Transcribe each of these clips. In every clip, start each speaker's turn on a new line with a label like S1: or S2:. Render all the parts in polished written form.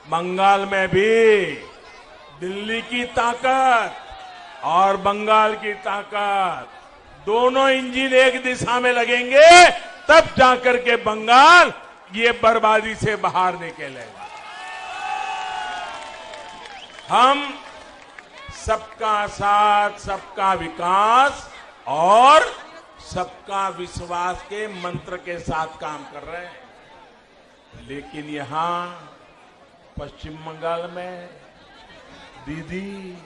S1: बंगाल में भी दिल्ली की ताकत और बंगाल की ताकत, दोनों इंजन एक दिशा में लगेंगे, तब जाकर के बंगाल ये बर्बादी से बाहर निकलेगा। हम सबका साथ, सबका विकास और सबका विश्वास के मंत्र के साथ काम कर रहे हैं। लेकिन यहां पश्चिम बंगाल में दीदी,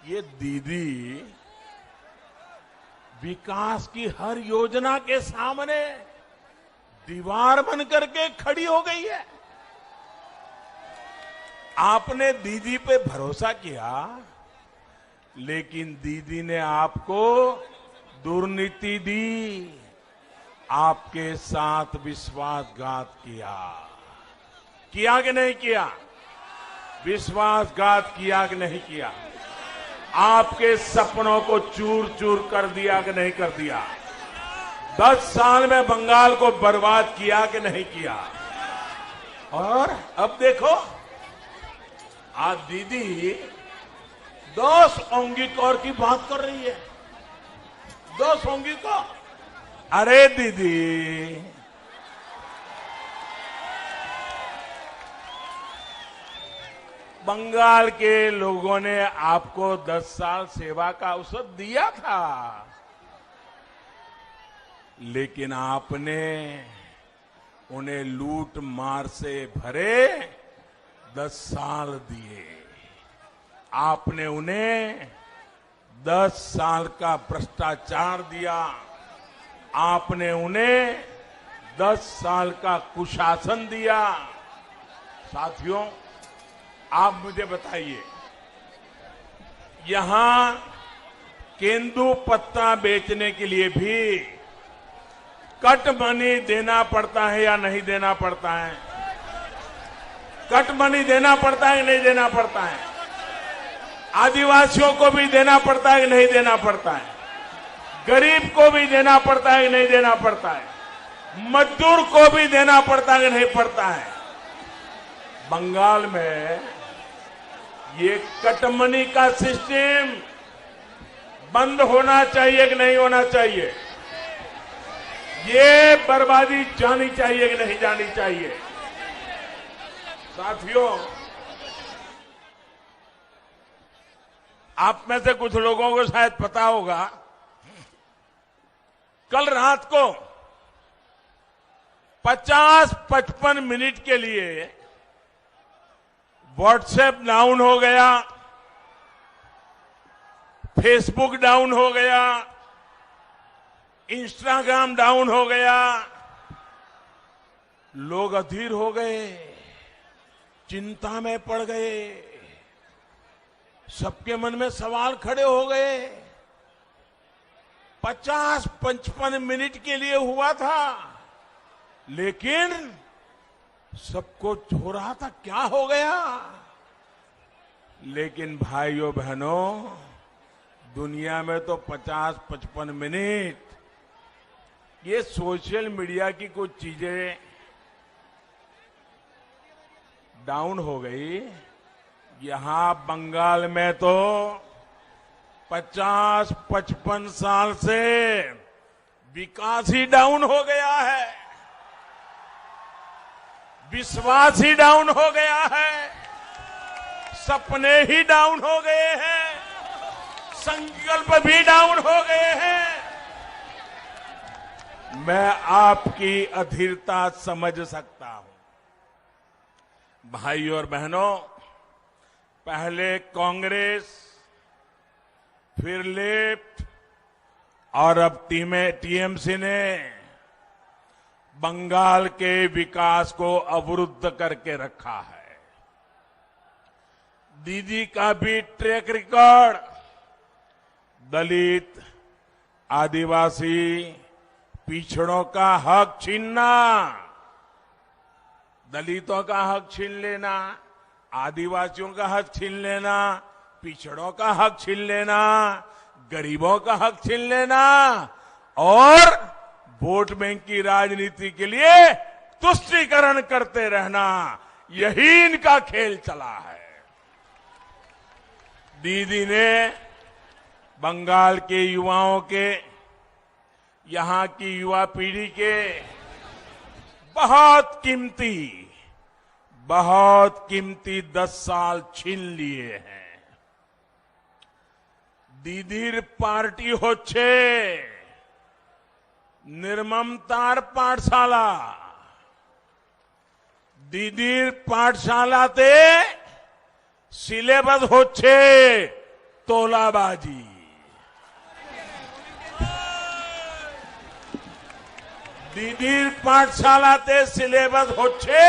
S1: ये दीदी विकास की हर योजना के सामने दीवार बनकर के खड़ी हो गई है। आपने दीदी पे भरोसा किया, लेकिन दीदी ने आपको दुर्नीति दी, आपके साथ विश्वासघात किया कि नहीं किया? विश्वासघात किया कि नहीं किया? आपके सपनों को चूर चूर कर दिया कि नहीं कर दिया? 10 साल में बंगाल को बर्बाद किया कि नहीं किया? और अब देखो, आज दीदी 10 औंगीकौर की बात कर रही है। 10 औंगीकौर, अरे दीदी, बंगाल के लोगों ने आपको 10 साल सेवा का अवसर दिया था, लेकिन आपने उन्हें लूट मार से भरे 10 साल दिए। आपने उन्हें 10 साल का भ्रष्टाचार दिया। आपने उन्हें 10 साल का कुशासन दिया। साथियों, आप मुझे बताइए, यहां केंदू पत्ता बेचने के लिए भी कट मनी देना पड़ता है या नहीं देना पड़ता है? कट मनी देना पड़ता है कि नहीं देना पड़ता है? आदिवासियों को भी देना पड़ता है कि नहीं देना पड़ता है? गरीब को भी देना पड़ता है कि नहीं देना पड़ता है? मजदूर को भी देना पड़ता है कि नहीं पड़ता है? बंगाल में ये कटमनी का सिस्टम बंद होना चाहिए कि नहीं होना चाहिए? ये बर्बादी जानी चाहिए कि नहीं जानी चाहिए? साथियों, आप में से कुछ लोगों को शायद पता होगा, कल रात को 50-55 मिनट के लिए व्हाट्सएप डाउन हो गया, फेसबुक डाउन हो गया, इंस्टाग्राम डाउन हो गया। लोग अधीर हो गए, चिंता में पड़ गए, सबके मन में सवाल खड़े हो गए। 50-55 मिनट के लिए हुआ था, लेकिन सबको हो रहा था क्या हो गया। लेकिन भाइयों बहनों, दुनिया में तो 50-55 मिनट ये सोशल मीडिया की कुछ चीजें डाउन हो गई। यहां बंगाल में तो 50-55 साल से विकास ही डाउन हो गया है, विश्वास ही डाउन हो गया है, सपने ही डाउन हो गए हैं, संकल्प भी डाउन हो गए हैं। मैं आपकी अधीरता समझ सकता हूं। भाइयों और बहनों, पहले कांग्रेस, फिर लेफ्ट और अब टीएमसी ने बंगाल के विकास को अवरुद्ध करके रखा है। दीदी का भी ट्रैक रिकॉर्ड दलित, आदिवासी, पिछड़ों का हक छीनना, दलितों का हक छीन लेना, आदिवासियों का हक छीन लेना, पिछड़ों का हक छीन लेना, गरीबों का हक छीन लेना और वोट बैंक की राजनीति के लिए तुष्टीकरण करते रहना, यही इनका खेल चला है। दीदी ने बंगाल के युवाओं के, यहां की युवा पीढ़ी के बहुत कीमती 10 साल छीन लिए हैं। दीदीर पार्टी होच्छे निर्ममतार पाठशाला। दीदीर पाठशालाते सिलेबस होच्छे तोलाबाजी। दीदीर पाठशालाते सिलेबस होच्छे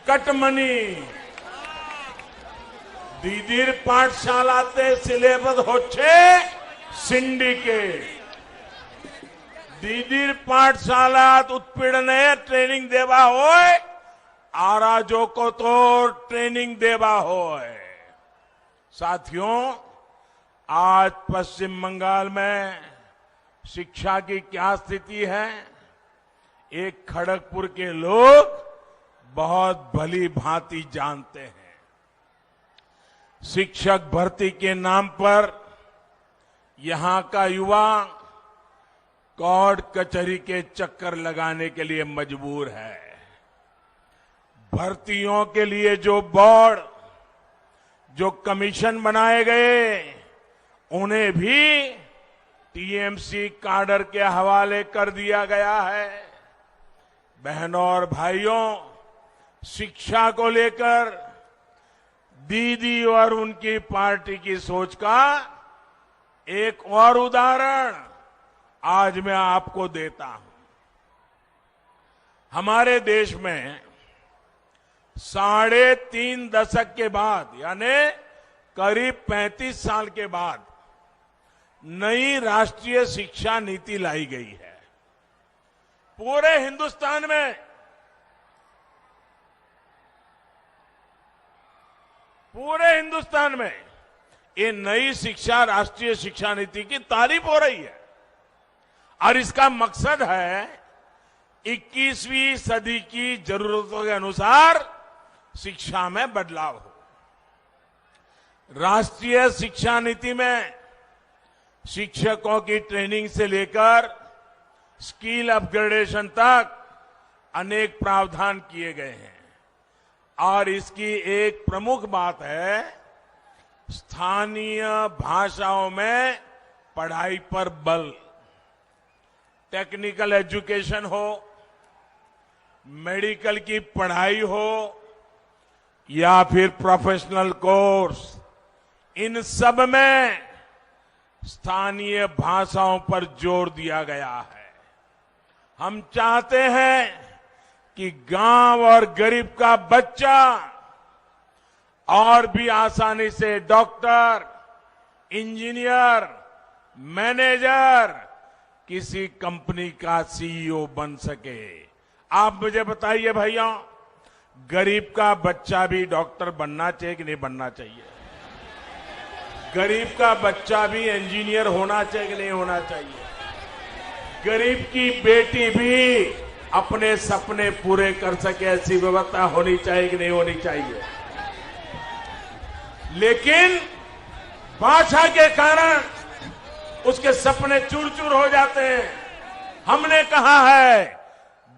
S1: कटमनी। दीदीर पाठशालाते सिलेबस होच्छे सिंडिकेट। दीदीर पाठशालात उत्पीड़ने ट्रेनिंग देवा होय, आराजो को तो ट्रेनिंग देवा होय। साथियों, आज पश्चिम बंगाल में शिक्षा की क्या स्थिति है, एक खड़गपुर के लोग बहुत भली भांति जानते हैं। शिक्षक भर्ती के नाम पर यहां का युवा कोर्ट कचहरी के चक्कर लगाने के लिए मजबूर है। भर्तियों के लिए जो बोर्ड, जो कमीशन बनाए गए, उन्हें भी टीएमसी काडर के हवाले कर दिया गया है। बहनों और भाइयों, शिक्षा को लेकर दीदी और उनकी पार्टी की सोच का एक और उदाहरण आज मैं आपको देता हूं। हमारे देश में 3.5 दशक के बाद, यानी करीब 35 साल के बाद नई राष्ट्रीय शिक्षा नीति लाई गई है। पूरे हिंदुस्तान में ये नई राष्ट्रीय शिक्षा नीति की तारीफ हो रही है और इसका मकसद है 21वीं सदी की जरूरतों के अनुसार शिक्षा में बदलाव हो। राष्ट्रीय शिक्षा नीति में शिक्षकों की ट्रेनिंग से लेकर स्किल अपग्रेडेशन तक अनेक प्रावधान किए गए हैं और इसकी एक प्रमुख बात है स्थानीय भाषाओं में पढ़ाई पर बल। टेक्निकल एजुकेशन हो, मेडिकल की पढ़ाई हो या फिर प्रोफेशनल कोर्स, इन सब में स्थानीय भाषाओं पर जोर दिया गया है। हम चाहते हैं कि गांव और गरीब का बच्चा और भी आसानी से डॉक्टर, इंजीनियर, मैनेजर, किसी कंपनी का सीईओ बन सके। आप मुझे बताइए भैया, गरीब का बच्चा भी डॉक्टर बनना चाहिए कि नहीं बनना चाहिए? गरीब का बच्चा भी इंजीनियर होना चाहिए कि नहीं होना चाहिए? गरीब की बेटी भी अपने सपने पूरे कर सके, ऐसी व्यवस्था होनी चाहिए कि नहीं होनी चाहिए? लेकिन भाषा के कारण उसके सपने चूर चूर हो जाते हैं। हमने कहा है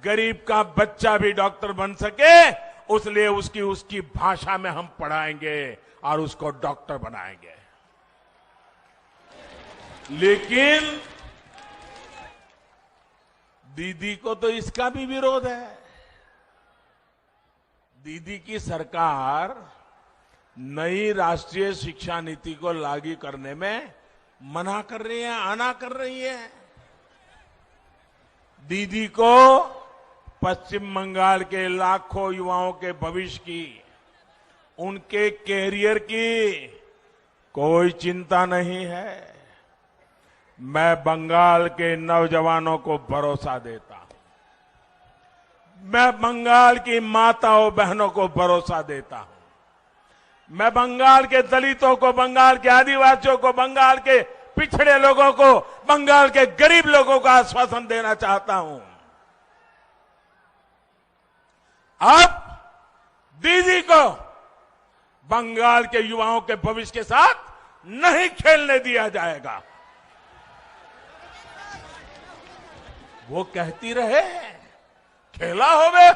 S1: गरीब का बच्चा भी डॉक्टर बन सके, उसलिए उसकी भाषा में हम पढ़ाएंगे और उसको डॉक्टर बनाएंगे। लेकिन दीदी को तो इसका भी विरोध है। दीदी की सरकार नई राष्ट्रीय शिक्षा नीति को लागू करने में मना कर रही है, आना कर रही है। दीदी को पश्चिम बंगाल के लाखों युवाओं के भविष्य की, उनके कैरियर की कोई चिंता नहीं है। मैं बंगाल के नौजवानों को भरोसा देता हूं, मैं बंगाल की माताओं बहनों को भरोसा देता हूं, मैं बंगाल के दलितों को, बंगाल के आदिवासियों को, बंगाल के पिछड़े लोगों को, बंगाल के गरीब लोगों को आश्वासन देना चाहता हूं। अब दीदी को बंगाल के युवाओं के भविष्य के साथ नहीं खेलने दिया जाएगा। वो कहती रहे खेला होवे,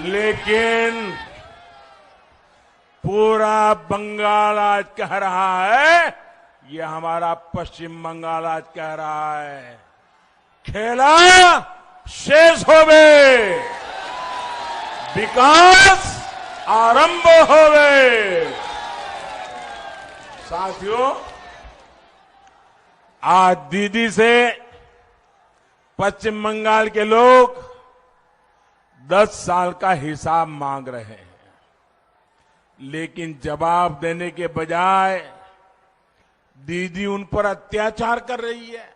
S1: लेकिन पूरा बंगाल आज कह रहा है, ये हमारा पश्चिम बंगाल आज कह रहा है, खेला शेष होवे, विकास आरंभ होवे। साथियों, आज दीदी से पश्चिम बंगाल के लोग 10 साल का हिसाब मांग रहे हैं, लेकिन जवाब देने के बजाय दीदी उन पर अत्याचार कर रही है।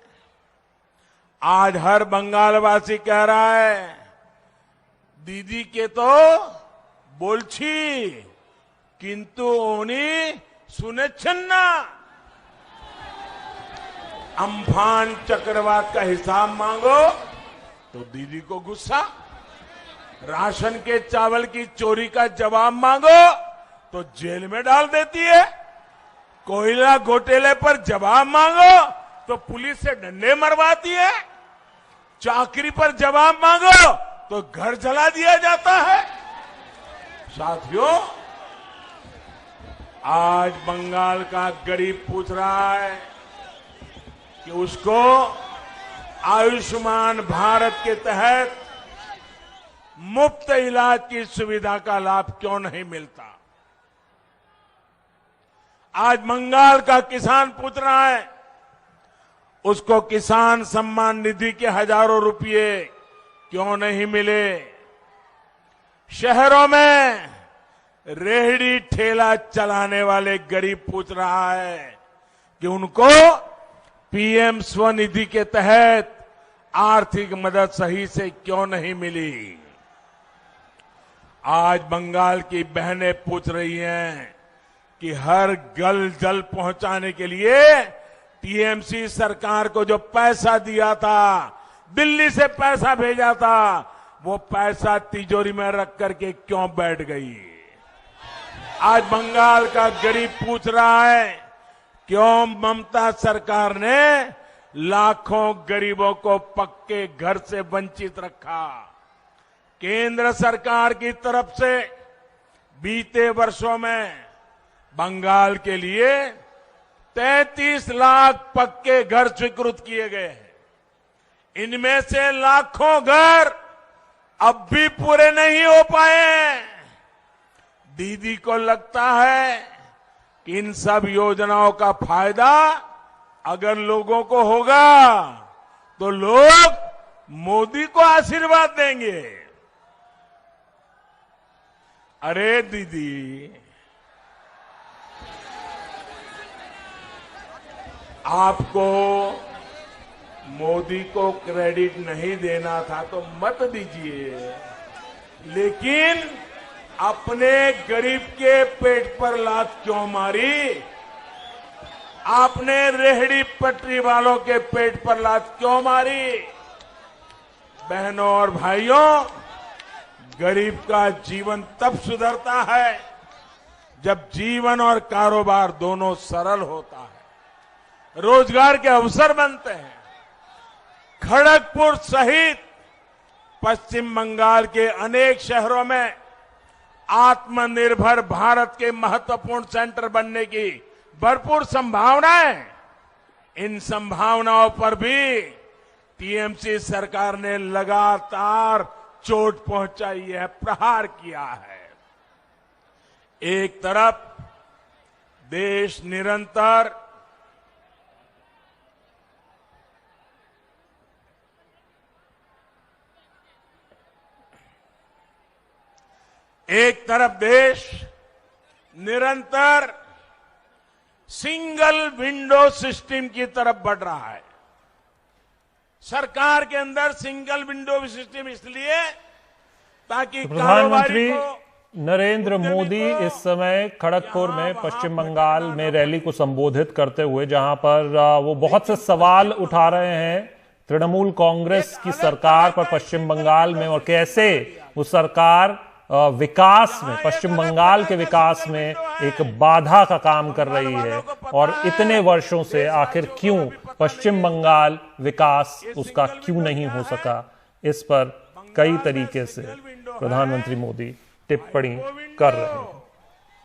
S1: आज हर बंगालवासी कह रहा है, दीदी के तो बोलछी किंतु उन्हीं सुने छन्ना। अम्फान चक्रवात का हिसाब मांगो तो दीदी को गुस्सा, राशन के चावल की चोरी का जवाब मांगो तो जेल में डाल देती है, कोयला घोटाले पर जवाब मांगो तो पुलिस से डंडे मरवाती है, चाकरी पर जवाब मांगो तो घर जला दिया जाता है। साथियों, आज बंगाल का गरीब पूछ रहा है कि उसको आयुष्मान भारत के तहत मुफ्त इलाज की सुविधा का लाभ क्यों नहीं मिलता। आज बंगाल का किसान पूछ रहा है, उसको किसान सम्मान निधि के हजारों रुपए क्यों नहीं मिले। शहरों में रेहड़ी ठेला चलाने वाले गरीब पूछ रहा है कि उनको पीएम स्वनिधि के तहत आर्थिक मदद सही से क्यों नहीं मिली। आज बंगाल की बहनें पूछ रही हैं कि हर गल जल पहुंचाने के लिए टीएमसी सरकार को जो पैसा दिया था, दिल्ली से पैसा भेजा था, वो पैसा तिजोरी में रख करके क्यों बैठ गई। आज बंगाल का गरीब पूछ रहा है, क्यों ममता सरकार ने लाखों गरीबों को पक्के घर से वंचित रखा। केंद्र सरकार की तरफ से बीते वर्षों में बंगाल के लिए 33 लाख पक्के घर स्वीकृत किए गए हैं। इनमें से लाखों घर अब भी पूरे नहीं हो पाए हैं। दीदी को लगता है कि इन सब योजनाओं का फायदा अगर लोगों को होगा तो लोग मोदी को आशीर्वाद देंगे। अरे दीदी, आपको मोदी को क्रेडिट नहीं देना था तो मत दीजिए, लेकिन अपने गरीब के पेट पर लात क्यों मारी। आपने रेहड़ी पटरी वालों के पेट पर लात क्यों मारी। बहनों और भाइयों, गरीब का जीवन तब सुधरता है जब जीवन और कारोबार दोनों सरल होता है, रोजगार के अवसर बनते हैं। खड़गपुर सहित पश्चिम बंगाल के अनेक शहरों में आत्मनिर्भर भारत के महत्वपूर्ण सेंटर बनने की भरपूर संभावनाएं। इन संभावनाओं पर भी टीएमसी सरकार ने लगातार चोट पहुंचाई है, प्रहार किया है। एक तरफ देश निरंतर सिंगल विंडो सिस्टम की तरफ बढ़ रहा है। सरकार के अंदर सिंगल विंडो सिस्टम इसलिए ताकि कारोबारी को
S2: नरेंद्र मोदी इस समय खड़गपुर में पश्चिम बंगाल में रैली को संबोधित करते हुए, जहां पर वो बहुत से सवाल उठा रहे हैं तृणमूल कांग्रेस की सरकार पर पश्चिम बंगाल में, और कैसे वो सरकार विकास में, पश्चिम बंगाल के विकास में एक बाधा का काम कर रही है, और इतने वर्षों से आखिर क्यों पश्चिम बंगाल विकास उसका क्यों नहीं हो सका। इस पर कई तरीके से प्रधानमंत्री मोदी टिप्पणी कर रहे हैं।